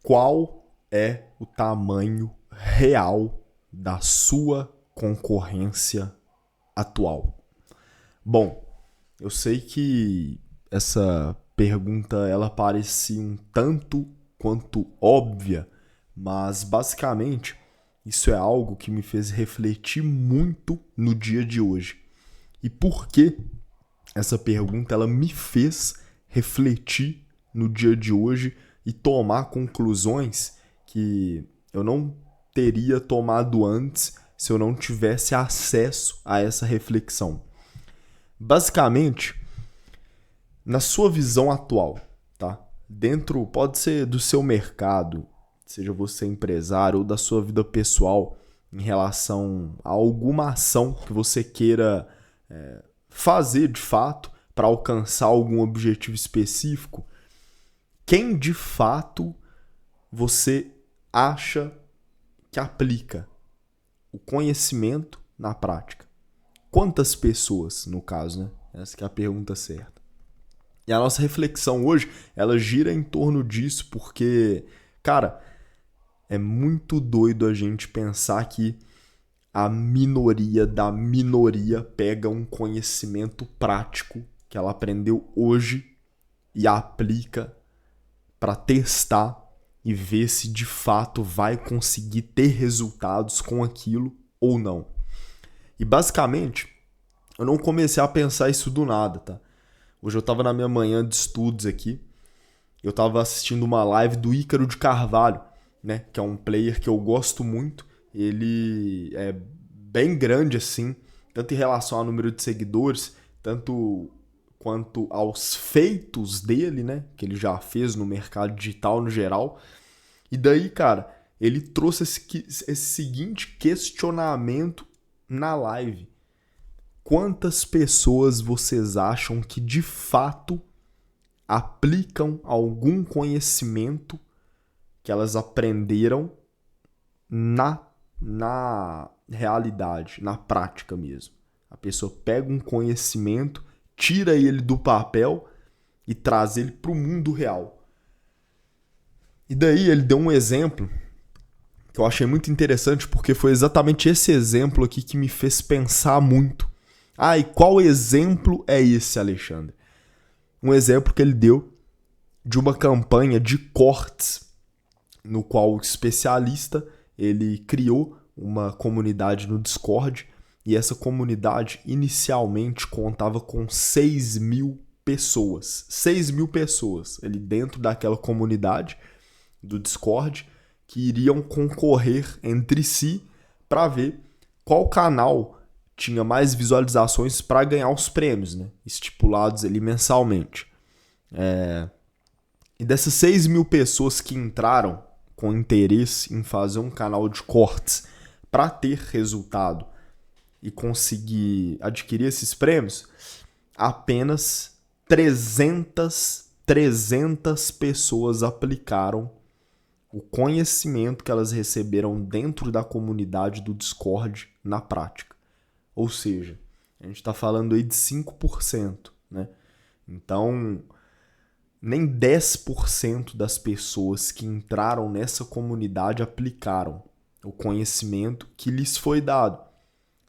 Qual é o tamanho real da sua concorrência atual? Bom, eu sei que essa pergunta ela parece um tanto quanto óbvia, mas basicamente isso é algo que me fez refletir muito no dia de hoje. E por que essa pergunta ela me fez refletir no dia de hoje e tomar conclusões que eu não teria tomado antes se eu não tivesse acesso a essa reflexão. Basicamente, na sua visão atual, tá? Dentro, pode ser do seu mercado, seja você empresário ou da sua vida pessoal, em relação a alguma ação que você queira fazer de fato para alcançar algum objetivo específico, quem de fato você acha que aplica o conhecimento na prática? Quantas pessoas, no caso, né? Essa que é a pergunta certa. E a nossa reflexão hoje, ela gira em torno disso porque, cara, é muito doido a gente pensar que a minoria da minoria pega um conhecimento prático que ela aprendeu hoje e aplica para testar e ver se de fato vai conseguir ter resultados com aquilo ou não. E basicamente, eu não comecei a pensar isso do nada, tá? Hoje eu tava na minha manhã de estudos aqui, eu tava assistindo uma live do Ícaro de Carvalho, né? Que é um player que eu gosto muito. Ele é bem grande assim, tanto em relação ao número de seguidores, tanto quanto aos feitos dele, né? Que ele já fez no mercado digital no geral. E daí, cara, ele trouxe esse seguinte questionamento na live. Quantas pessoas vocês acham que de fato aplicam algum conhecimento que elas aprenderam na realidade, na prática mesmo? A pessoa pega um conhecimento, tira ele do papel e traz ele para o mundo real. E daí ele deu um exemplo que eu achei muito interessante, porque foi exatamente esse exemplo aqui que me fez pensar muito. Ah, e qual exemplo é esse, Alexandre? Um exemplo que ele deu de uma campanha de cortes, no qual o especialista ele criou uma comunidade no Discord, e essa comunidade inicialmente contava com 6.000 pessoas. 6.000 pessoas ali dentro daquela comunidade do Discord que iriam concorrer entre si para ver qual canal tinha mais visualizações para ganhar os prêmios, né? Estipulados ali mensalmente. E dessas 6.000 pessoas que entraram com interesse em fazer um canal de cortes para ter resultado e conseguir adquirir esses prêmios, apenas 300 pessoas aplicaram o conhecimento que elas receberam dentro da comunidade do Discord na prática. Ou seja, a gente está falando aí de 5%, né? Então, nem 10% das pessoas que entraram nessa comunidade aplicaram o conhecimento que lhes foi dado.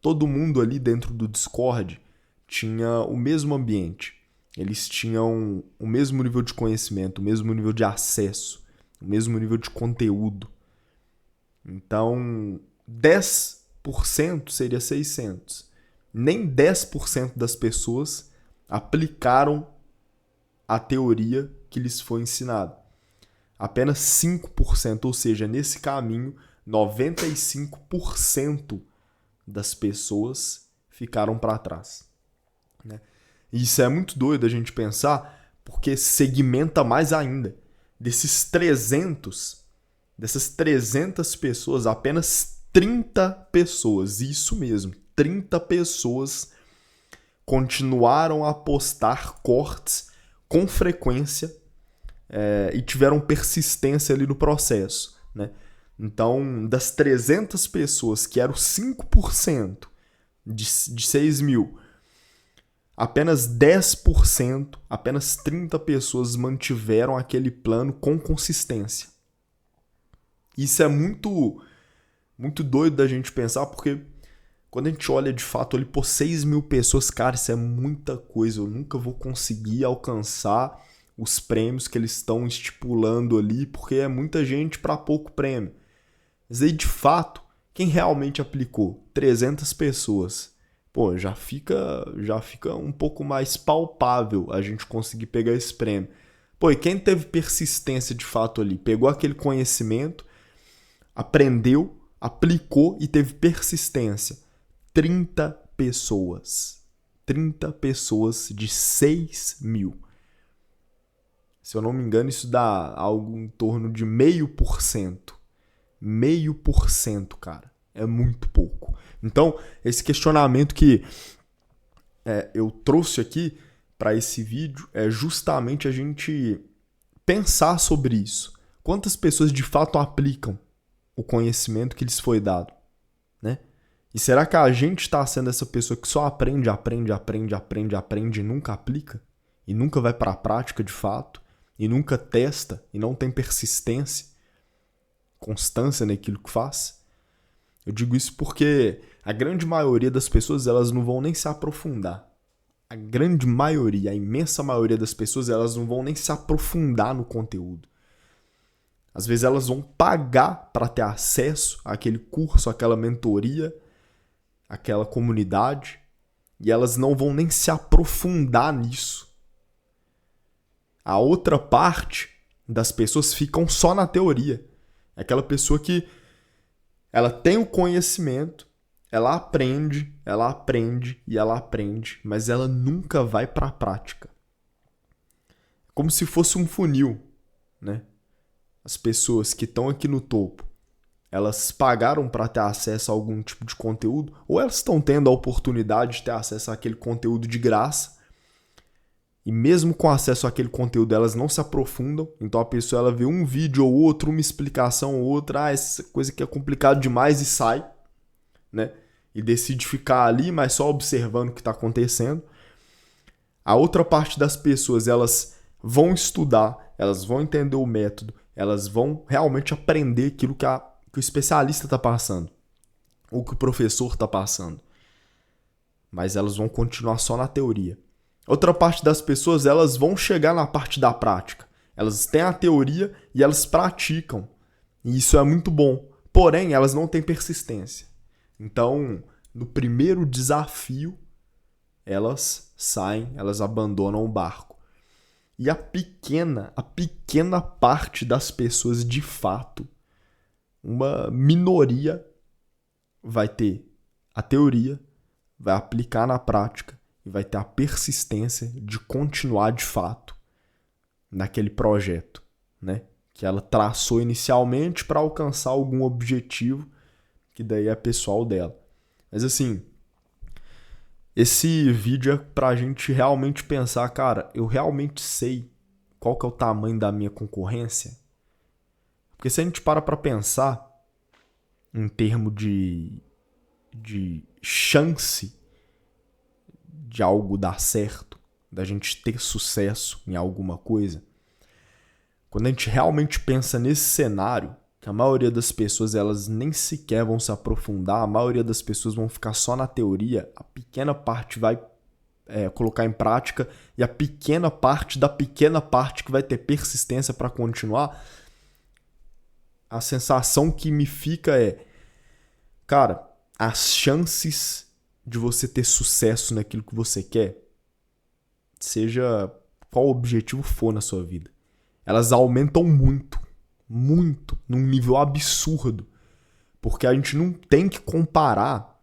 Todo mundo ali dentro do Discord tinha o mesmo ambiente. Eles tinham o mesmo nível de conhecimento, o mesmo nível de acesso, o mesmo nível de conteúdo. Então, 10% seria 600. Nem 10% das pessoas aplicaram a teoria que lhes foi ensinada. Apenas 5%, ou seja, nesse caminho, 95% das pessoas ficaram para trás. Né? E isso é muito doido a gente pensar, porque segmenta mais ainda. Dessas 300 pessoas, apenas 30 pessoas, isso mesmo, 30 pessoas continuaram a postar cortes com frequência e tiveram persistência ali no processo, né? Então, das 300 pessoas, que eram 5% de 6.000, apenas 10%, apenas 30 pessoas mantiveram aquele plano com consistência. Isso é muito, muito doido da gente pensar, porque quando a gente olha de fato ali, pô, 6 mil pessoas, cara, isso é muita coisa. Eu nunca vou conseguir alcançar os prêmios que eles estão estipulando ali, porque é muita gente para pouco prêmio. Mas aí, de fato, quem realmente aplicou? 300 pessoas. Pô, já fica um pouco mais palpável a gente conseguir pegar esse prêmio. Pô, e quem teve persistência de fato ali? Pegou aquele conhecimento, aprendeu, aplicou e teve persistência. 30 pessoas. 30 pessoas de 6 mil. Se eu não me engano, isso dá algo em torno de 0,5%. 0,5%, cara. É muito pouco. Então, esse questionamento que eu trouxe aqui para esse vídeo é justamente a gente pensar sobre isso. Quantas pessoas de fato aplicam o conhecimento que lhes foi dado, né? E será que a gente está sendo essa pessoa que só aprende e nunca aplica? E nunca vai para a prática de fato? E nunca testa? E não tem persistência? Constância naquilo que faz? Eu digo isso porque a grande maioria das pessoas, elas não vão nem se aprofundar. A grande maioria, a imensa maioria das pessoas, elas não vão nem se aprofundar no conteúdo. Às vezes elas vão pagar para ter acesso àquele curso, àquela mentoria, àquela comunidade, e elas não vão nem se aprofundar nisso. A outra parte das pessoas ficam só na teoria. É aquela pessoa que ela tem o conhecimento, ela aprende, mas ela nunca vai para a prática. Como se fosse um funil, né? As pessoas que estão aqui no topo, elas pagaram para ter acesso a algum tipo de conteúdo, ou elas estão tendo a oportunidade de ter acesso àquele conteúdo de graça, e mesmo com acesso àquele conteúdo, elas não se aprofundam. Então a pessoa ela vê um vídeo ou outro, uma explicação ou outra, essa coisa que é complicado demais, e sai, né? E decide ficar ali, mas só observando o que está acontecendo. A outra parte das pessoas, elas vão estudar, elas vão entender o método, elas vão realmente aprender aquilo que o especialista está passando, ou que o professor está passando. Mas elas vão continuar só na teoria. Outra parte das pessoas, elas vão chegar na parte da prática. Elas têm a teoria e elas praticam. E isso é muito bom. Porém, elas não têm persistência. Então, no primeiro desafio, elas saem, elas abandonam o barco. E a pequena parte das pessoas, de fato, uma minoria, vai ter a teoria, vai aplicar na prática e vai ter a persistência de continuar de fato naquele projeto, né? Que ela traçou inicialmente para alcançar algum objetivo, que daí é pessoal dela. Mas assim, esse vídeo é pra gente realmente pensar, cara, eu realmente sei qual que é o tamanho da minha concorrência? Porque se a gente para pensar em termos de chance de algo dar certo, da gente ter sucesso em alguma coisa, quando a gente realmente pensa nesse cenário, que a maioria das pessoas elas nem sequer vão se aprofundar, a maioria das pessoas vão ficar só na teoria, a pequena parte vai colocar em prática e a pequena parte da pequena parte que vai ter persistência para continuar, a sensação que me fica é, cara, as chances de você ter sucesso naquilo que você quer, seja qual objetivo for na sua vida, elas aumentam muito, num nível absurdo. Porque a gente não tem que comparar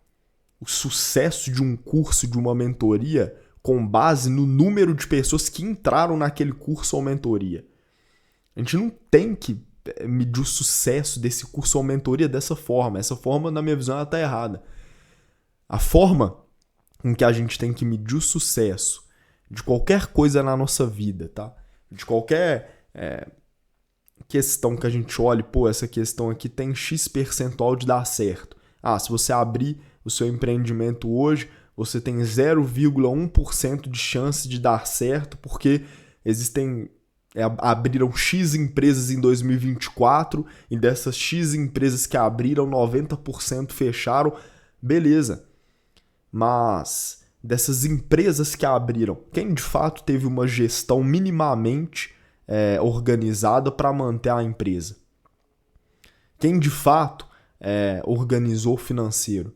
o sucesso de um curso, de uma mentoria, com base no número de pessoas que entraram naquele curso ou mentoria. A gente não tem que medir o sucesso desse curso ou mentoria dessa forma. Essa forma, na minha visão, ela está errada. A forma com que a gente tem que medir o sucesso de qualquer coisa na nossa vida, tá? De qualquer questão que a gente olhe, pô, essa questão aqui tem X% de dar certo. Ah, se você abrir o seu empreendimento hoje, você tem 0,1% de chance de dar certo, porque existem abriram X empresas em 2024 e dessas X empresas que abriram, 90% fecharam, beleza. Mas dessas empresas que abriram, quem de fato teve uma gestão minimamente organizada para manter a empresa? Quem de fato organizou o financeiro?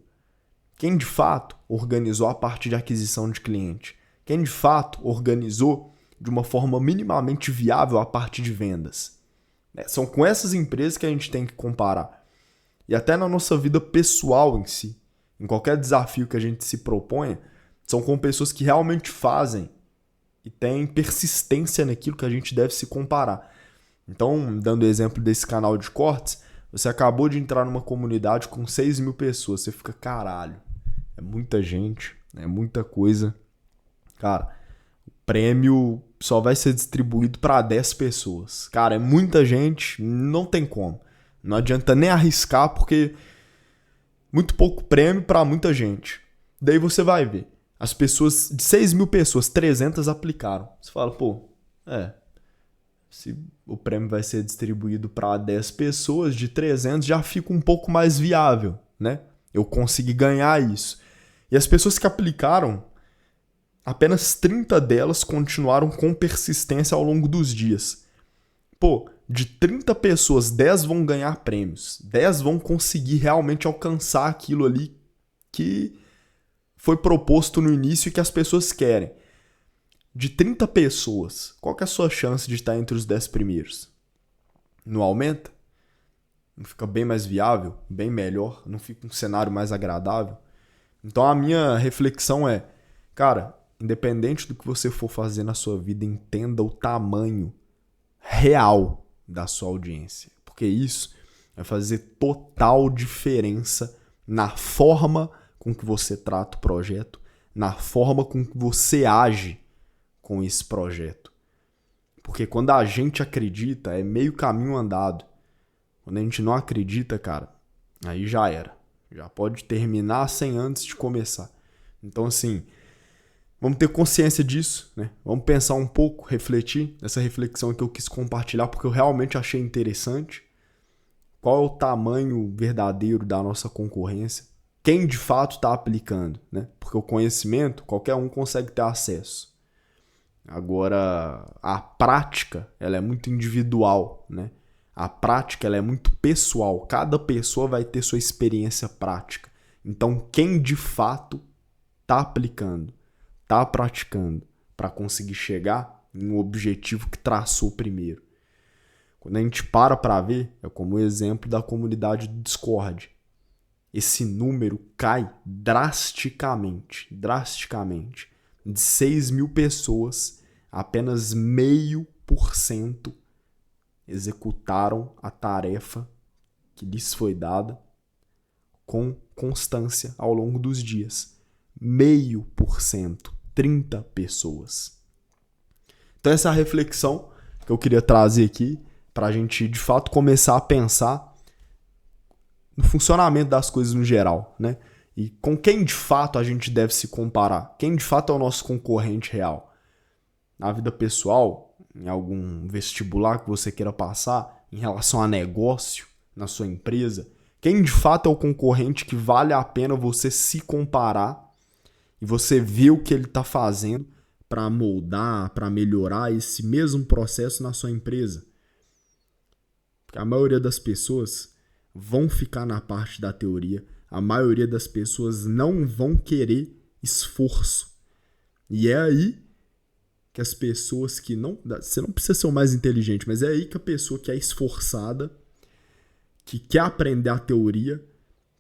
Quem de fato organizou a parte de aquisição de cliente? Quem de fato organizou de uma forma minimamente viável a parte de vendas? São com essas empresas que a gente tem que comparar. E até na nossa vida pessoal em si, em qualquer desafio que a gente se proponha, são com pessoas que realmente fazem e têm persistência naquilo que a gente deve se comparar. Então, dando o exemplo desse canal de cortes, você acabou de entrar numa comunidade com 6 mil pessoas. Você fica, caralho, é muita gente, é muita coisa. Cara, o prêmio só vai ser distribuído para 10 pessoas. Cara, é muita gente, não tem como. Não adianta nem arriscar, porque muito pouco prêmio para muita gente. Daí você vai ver, as pessoas, de 6 mil pessoas, 300 aplicaram. Você fala, pô, se o prêmio vai ser distribuído para 10 pessoas, de 300 já fica um pouco mais viável, né? Eu consegui ganhar isso. E as pessoas que aplicaram, apenas 30 delas continuaram com persistência ao longo dos dias. Pô, de 30 pessoas, 10 vão ganhar prêmios. 10 vão conseguir realmente alcançar aquilo ali que foi proposto no início e que as pessoas querem. De 30 pessoas, qual que é a sua chance de estar entre os 10 primeiros? Não aumenta? Não fica bem mais viável? Bem melhor? Não fica um cenário mais agradável? Então a minha reflexão é, cara, independente do que você for fazer na sua vida, entenda o tamanho real da sua audiência. Porque isso vai fazer total diferença na forma com que você trata o projeto, na forma com que você age com esse projeto. Porque quando a gente acredita, é meio caminho andado. Quando a gente não acredita, cara, aí já era. Já pode terminar sem antes de começar. Então, assim, vamos ter consciência disso, né? Vamos pensar um pouco, refletir. Essa reflexão que eu quis compartilhar porque eu realmente achei interessante. Qual é o tamanho verdadeiro da nossa concorrência? Quem de fato está aplicando, né? Porque o conhecimento, qualquer um consegue ter acesso. Agora, a prática, ela é muito individual, né? A prática, ela é muito pessoal. Cada pessoa vai ter sua experiência prática. Então, quem de fato está aplicando, está praticando para conseguir chegar em um objetivo que traçou primeiro. Quando a gente para ver, é como o exemplo da comunidade do Discord. Esse número cai drasticamente. De 6 mil pessoas, apenas 0,5% executaram a tarefa que lhes foi dada com constância ao longo dos dias. 0,5%, 30 pessoas. Então essa é a reflexão que eu queria trazer aqui para a gente de fato começar a pensar no funcionamento das coisas no geral, né? E com quem de fato a gente deve se comparar? Quem de fato é o nosso concorrente real? Na vida pessoal, em algum vestibular que você queira passar, em relação a negócio, na sua empresa, quem de fato é o concorrente que vale a pena você se comparar e você ver o que ele está fazendo para moldar, para melhorar esse mesmo processo na sua empresa? Porque a maioria das pessoas vão ficar na parte da teoria, a maioria das pessoas não vão querer esforço. E é aí que as pessoas que não... Você não precisa ser o mais inteligente, mas é aí que a pessoa que é esforçada, que quer aprender a teoria,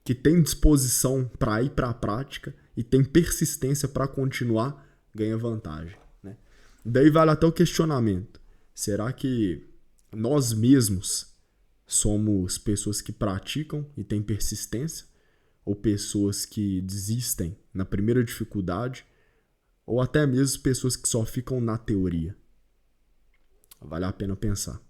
que tem disposição para ir para a prática e tem persistência para continuar, ganha vantagem, né? Daí vale até o questionamento. Será que nós mesmos somos pessoas que praticam e têm persistência? Ou pessoas que desistem na primeira dificuldade? Ou até mesmo pessoas que só ficam na teoria? Vale a pena pensar.